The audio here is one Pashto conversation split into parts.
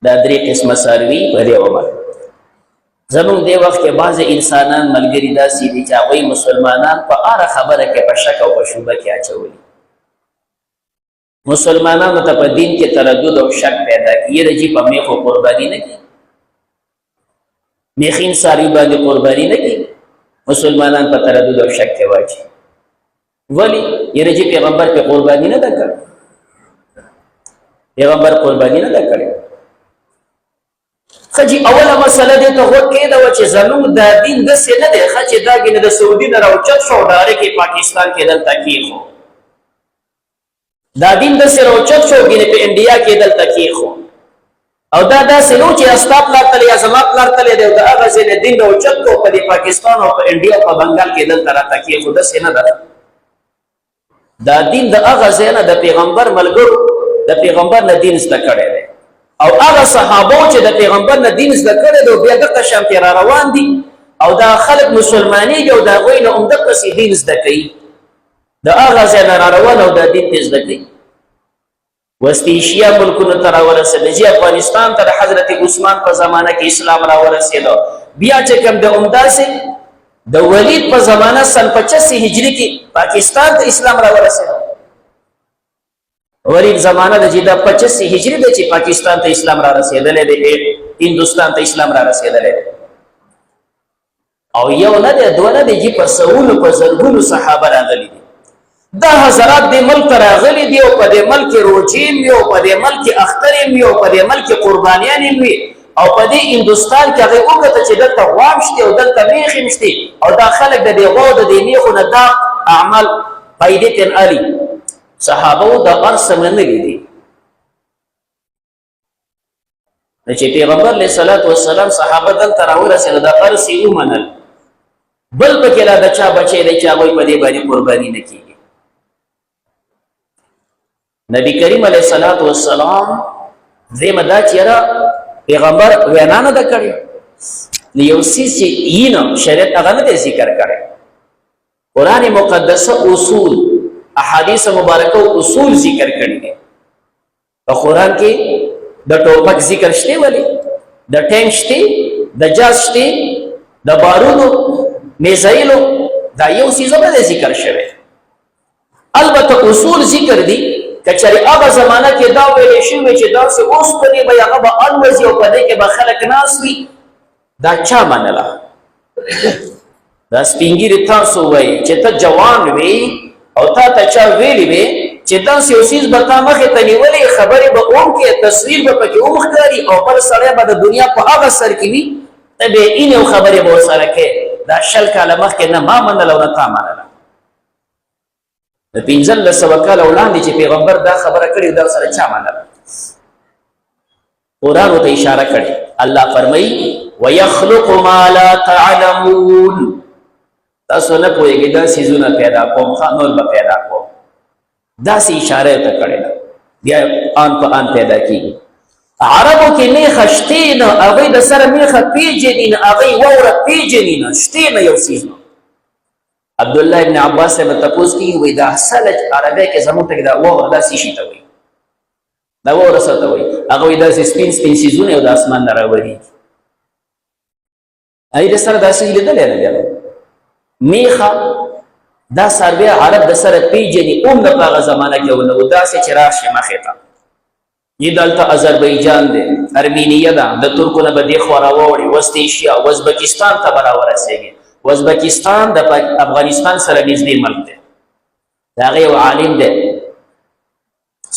دا درې قسمه څاروي په دې عمر. زمونږ دې وخت کې بعضې انسانان ملګري داسې دي چې هغوی مسلمانان په هره خبره کې په شک او په شبهه کې اچولي. مسلمانانو ته په دین کې تردد او شک پیدا کړي. یره جي په میخو قرباني نه کړي، میخین څاروي باندې قرباني نه کړي، مسلمانان په تردد او شک کې واچي. ولی یره جي پیغمبر په قرباني نه ده کړې، پیغمبر قرباني نه ده کړې. خجی اوله مسله دې ته غوږ کېږده چې زموږ دا دین داسې نه دی ښه چې دا ګینې د سعودي نه راوچت شو ډایرکټ پاکستان کې دلته کېښو. دا دین داسې راوچت شو ګینې په انډیا کې دلته کېښو، او دا داسې نو چې ستا پلار تللی یا زما پلار تللی دی او د هغه ځای نه دین راوچت کړو په دې پاکستان او په انډیا او په بنګال کې دلته راته کېښو. داسې نه ده. دا دین د هغه ځای نه د پیغمبر ملګرو د پیغمبر نه دین زده کړی دی، او هغه صحابو چې د پیغمبر نه دین زده کړی دی بیا دغه شانتې را روان دي او دا خلک مسلمانېږي او د هغوی نه همدقسې دین زده کوي. د هغه ځای نه را روان او دا دین ته زده کوي. وسط ایشیا ملکونو ته راورسېده، چې افغانستان ته د حضرت عثمان په زمانه کې اسلام راورسېده. بیا چې کوم د همداسې د ولید په زمانه سن 85 هجري کې پاکستان ته اسلام راورسېده. ولید زمانه د چې د 85 هجري ده چې پاکستان ته اسلام را رسېدلی دی، هندوستان ته اسلام را رسېدلی دی. او یو نه دی دوه نه دی چې په سوونو په زرګونو صحابه راغلي دي. دا حضرات دې ملک ته راغلي دي او په دې ملک کې روجې هم وي او په دې ملک کې اخترې هم وي او په دې ملک کې قربانیان هم وي او په دې هندوستان کې هغوی وکته چې دلته غوا هم شته او دلته میخ هم شته او دا خلک د دې غوا او د دې میخو نه دا اعمال پیدې تن علي صحابو دا هر څه منلي دي. چې پیغمبر علیه الصلاة والسلام صحابه دلته راورسېده دا هر څه یې ومنل. بل پکې لا د چا بچی دی چې هغوی په دې باندې قرباني نه کېږي. نبی کریم علیه الصلاة والسلام درېیمه دا چې یاره پیغمبر وینا نه ده کړې، نو یو څیز چې یي نه شریعت هغه نه دی ذکر کړی. قرآن مقدسه اصول احادیث مبارکه اصول ذکر کړي دي. په قرآن کې د ټوپک ذکر شته، ولی د ټینک شته، د جاز شته، د بارودو میزایلو دا یو څیز نه دی ذکر شوی. البته اصول ذکر دي کچری هغه زمانه کې دا ویلې شوی چې داسې اوس په دې به هغه به الوځي او په دې کې به خلک ناست وي. دا چا منله؟ دا سپین ږیري تاسو وایي چې ته جوان وې او تا ته چا ویلي وې چې داسې یو څیز به تا مخې ته نیولې، خبرې به وکړې، تصویر به پکې وښکاري او بل سړی به د دنیا په هغه سر کې وي، ته به یې این یو خبرې به ورسره کوې. دا 100 کاله مخکې نه ما منله او نه تا منله. د 1500 کاله وړاندې چې پیغمبر دا خبره کړې دا سره چا منله؟ قرآن ورته اشاره کړې. الله فرمایي وَيَخْلُقُ مَا لَا تَعْلَمُونَ، تاسو نه پوهېږئ دا څیزونه پیدا کوم، ښه نور به پیدا کوم. داسې اشاره ورته کړې ده. بیا آن په آن پیدا کېږي. عربو کې میخه شتې نه، هغوی د سره میخه پېژني نه، هغوی واوره پېژني نه، شتې نه یو څیز نه. عبدالله ابن عباس صاحب تپوس کېږي وایي دا سلج عربی کې زموږ ته دا واوره دا څه شي ته وایي، دا واوره څه ته وایي؟ هغه وایي داسې سپین سپین څیزونه او د اسمان نه راورېږي. هغوی د سره داسې لیدلی نه بیا میخه دا څاروی عرب د سره پېژني هم نه په هغه زمانه کې ونه و. داسې چې راشي مخې ته یې دلته اذربایجان دی، ارمینیه ده، د ترکو نه به دې خوا راوړي، وسط ایشیا ازبکستان ته به راورسېږي. ازبکستان د افغانستان سره نږدې ملک دی. د هغه یو عالم دی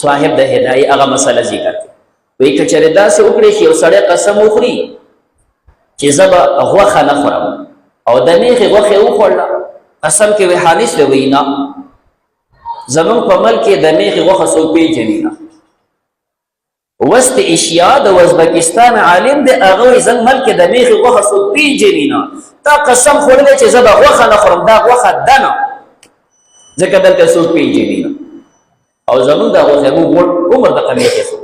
صاحب د هدایي هغه مسله ذکر کوي. وایي که چېرې داسې وکړې چې یو سړی قسم وخوري چې زه به غوښه نه خورم او د میخې غوښې وخوړله، قسم کې وایي حانس دی وایي نه، زمونږ په ملک کې د میخې غوښه څوک پېژني نه. وسط ایشیا د ازبکستان عالم دی، هغه وایي زموږ ملک کې د میخې غوښه څوک پېژني نه. تا قسم خوړلی چې زه به غوښه نه خورم، دا غوښه ده نه، ځکه دلته څوک پېژني نه. او زمونږ دا غوښې موږ عمر دغه میخې څوک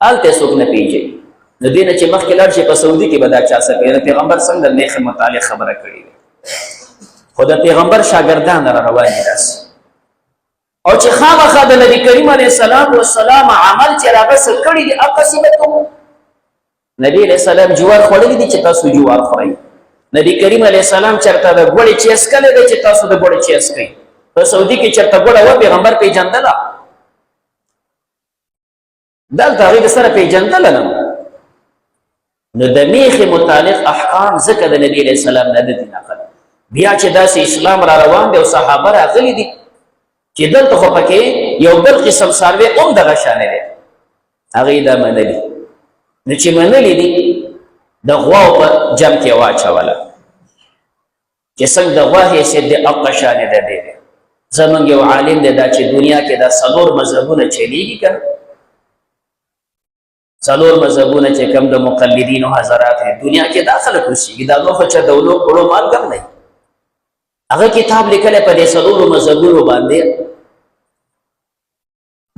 هلته څوک نه پېژني. د دې نه چې مخکې لاړ شي په سعودي کې به دا چا څه کوي. د پیغمبر څنګه د میخې متعلق خبره کړې ده، خو د پیغمبر شاګردان را روان دي داسې. او چې خامخا د نبي کریم علیه السلام عمل چې راغه څه کړي دي هغسې به کوو. نبی علیہ السلام جوار خوړلی دي چې تاسو جوار خورئ. نبی کریم علیہ السلام چرته د ګوړې چیس کړی دی چې تاسو د ګوړې چیس کوئ. په سعودي کې چرته ګوړه وه پیغمبر پیژندله؟ دلته هغوی سره پیژندله نه. نو د میخې متعلق احکام ځکه د نبی علیہ السلام نه دي نقل. بیا چې داسې اسلام را روان دی او صحابه راغلي دي چې دلته خو پکې یو بل قسم څاروی هم دغه شانې دی، هغوی دا منلي. نو چې منلي دي د غواو په جمع کې واچوله چې څنګه د غوا حیثیت دی هغه شانې ده دی. زمونږ یو عالم دی دا چې دنیا کې دا 4 مذهبونه چلیږي که نه، 4 مذهبونه چې کوم د مقلدینو حضرات دنیا کې دا خلک اوسېږي، دا نو خو چې د کړو مالګم دی. هغه کتاب لیکلی په دې 4 مذهبونو باندې،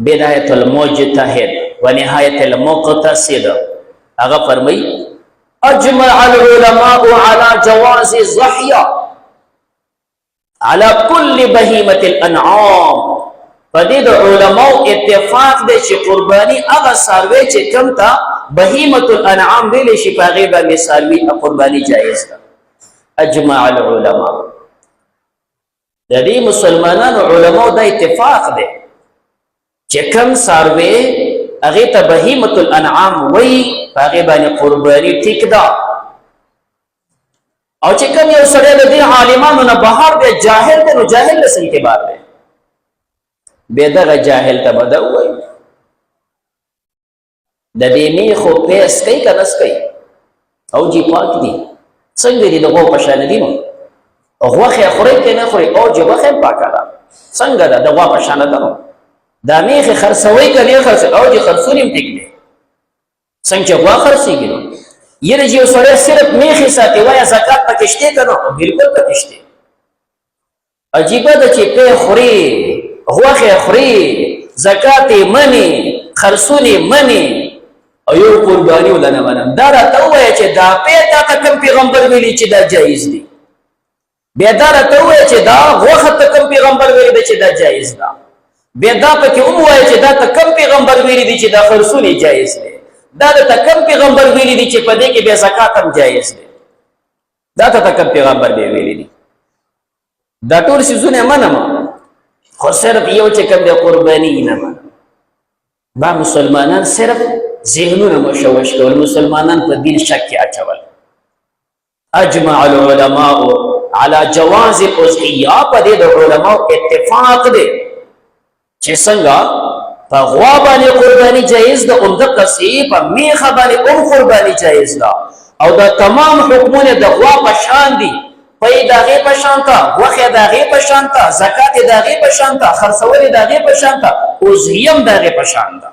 بدایت المجتهد و نهایت المقتصد. هغه فرمایي اجمع العلماء على جواز الضحيه على كل بهيمه الانعام. په دې د علماو اتفاق دی چې قرباني هغه څاروی چې کوم ته بهیمه الانعام ویلی شي په هغې باندې څاروي قرباني جایز ده. اجمع العلماء، د دې مسلمانانو علماو دا اتفاق دی چې کوم څاروی هغې ته بهیمه الانعام وایي په هغې باندې قرباني ټیک ده. او چې کوم یو سړی د دې عالمانو نه بهر دی، جاهل دی، نو جاهل له څه اعتبار دی؟ بیا دغه جاهل ته به دا ووایي د دې میخو پیس کوي که نه کوي؟ او جی پاک دي، څنګه دي د غوا په شان دي؟ نو غوښې خورئ که نه خورئ؟ او جی غوښه هم پاکه ده، څنګه ده؟ د غوا په شانه ده. نو دا میخې خرڅوئ که نه خرڅوئ؟ او جی خرڅون هم ټیک دی، څنګه چې غوا خرڅېږي. نو یره چې یو سړی صرف میخې ساتي، وایه زکات پکې شته که نه؟ بلکل پکې شته. عجیبه ده چې پی خوري، غوښې خوري، زکات یې مني، خرڅون یې مني، او یو قرباني وله نه منم. دا راته ووایه چې دا پی تا ته کوم پیغمبر ویلي چې دا جایز دی؟ بیا دا راته ووایه چې دا غوښه ته کوم پیغمبر ویلي دی چې دا جایز ده؟ بیا دا پکې ووایه چې دا ته کوم پیغمبر ویلي دی چې دا خرڅون یې جایز دی؟ دا ته کوم پیغمبر ویلي دی چې په دې کې بیا زکات هم جایز دی؟ دا ته کوم پیغمبر دی ویلي دی؟ دا ټول څیزونه منم، خو صرف یو چې کوم دی قرباني نه منم. با مسلمانان صرف ذهنونه مشوش کول، مسلمانان په دین شک کې اچول. اجمع العلماء على جواز الاضحیه، په دې د علماو اتفاق دی چې څنګه په غوا باندې قرباني جایز ده، همدقه سې په میخه باندې هم قرباني جایز ده. او دا تمام حکمونه د غوا په شان دي، پی د هغې په شان ته، غوښې د هغې په شان ته، زکات یې د هغې په شان ته، خرڅول یې د هغې په شان ته، اضحیه هم د هغې په شان ده.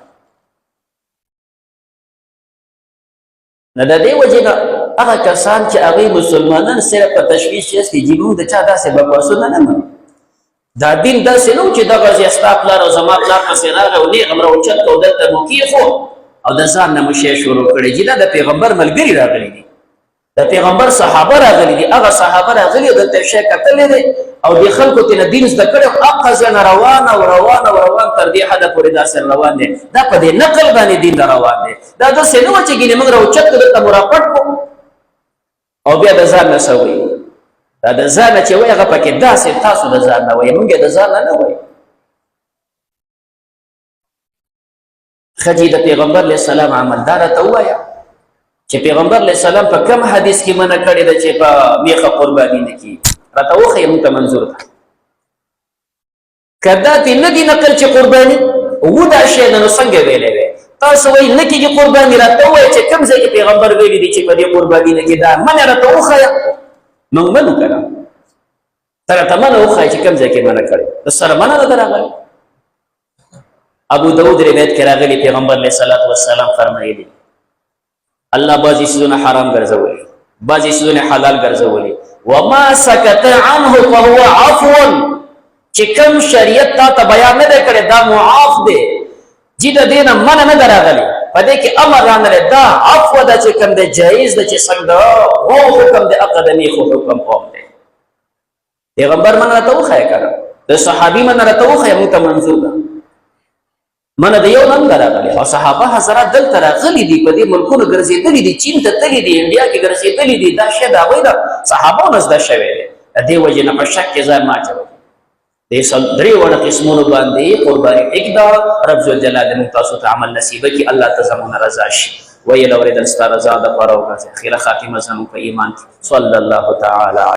نو د دې وجې نه هغه کسان چې هغوی مسلمانان صرف په تشویش چیز کړي چې موږ د چا داسې بکواسونه نه منو. دا دین داسې نه و چې دغه ځای ستا پلار او زما پلار پسې راغی او نیغ هم راوچت کړ او دلته مو کېښود او د ځان نه مو شی شروع کړی چې دا د پیغمبر ملګري راغلي دي، د پیغمبر صحابه راغلي دي، هغه صحابه راغلي او دلته شی کتلی دی او دې خلکو ترې نه دین زده کړی، هغه ځای نه روان او روان او روان تر دې حده پورې داسې روان دی. دا په دې نقل باندې دین روان دی. دا داسې نه وه چې ګینې موږ راوچت کړو دلته مو راپټ کړو او بیا د ځان نه څه وایي. دا د ځان نه چې وایي هغه پکې داسې تاسو د ځان نه وایي، موږ یې د ځان نه وایي. ښځې د پیغمبر علیه السلام عمل دا راته ووایه چې پیغمبر علیه السلام په کوم حدیث کې منع کړې ده چې په میخه قرباني نه کېږي؟ راته وښیه، موږ ته منظور ده. که دا دې نه دي نقل چې قرباني و دا شی ده، نو څنګه ویلی وی؟ تاسو وایي نه کېږي قرباني، راته ووایه چې کوم ځای کې پیغمبر ویلي دي چې په دې قرباني نه کېږي؟ دا منع راته وښیه، موږ منو که نه؟ ته راته منع وښیه چې کوم ځای کې منع کړې، د سره منع ده راغلی. ابو داود روایت کې راغلی پیغمبر علیه السلام فرمایلي الله بعضې څیزونه حرام ګرځولي، بعضې څیزونه حلال ګرځولي. وما سکت عنه فهو عفو، چې کوم شریعت تا ته بیان نه دی کړی دا معاف دی، چې د دې نه منع نه ده راغلې، په دې کې امر رانغلی، دا عفو ده چې کوم دی جایز ده، چې څنګه غو حکم دی هغه د میخو حکم هم دی. پیغمبر منع راته وښیه که نه؟ د صحابي منع راته وښیه، موږ ته منظور ده. منه د یو نن راغلی او صحابه حضرات دلته راغلي دي په دې ملکونو ګرځېدلي دي چین ته تللي دي انډیا کې ګرځېدلي دي دا شی د هغوی د صحابو نه زده شوی دی د دې وجې نه په شک کې ځان مه اچوئ دې درې واړه قسمونو باندې قرباني ټیک ده رب ذوالجلال موږ تاسو ته عمل نصیبه کړي الله ته زموږ رضا شي ویل اورېدل ستا رضا دپاره وګرځئ خیره خاتمه زموږ په ایمان کې صلی الله تعالی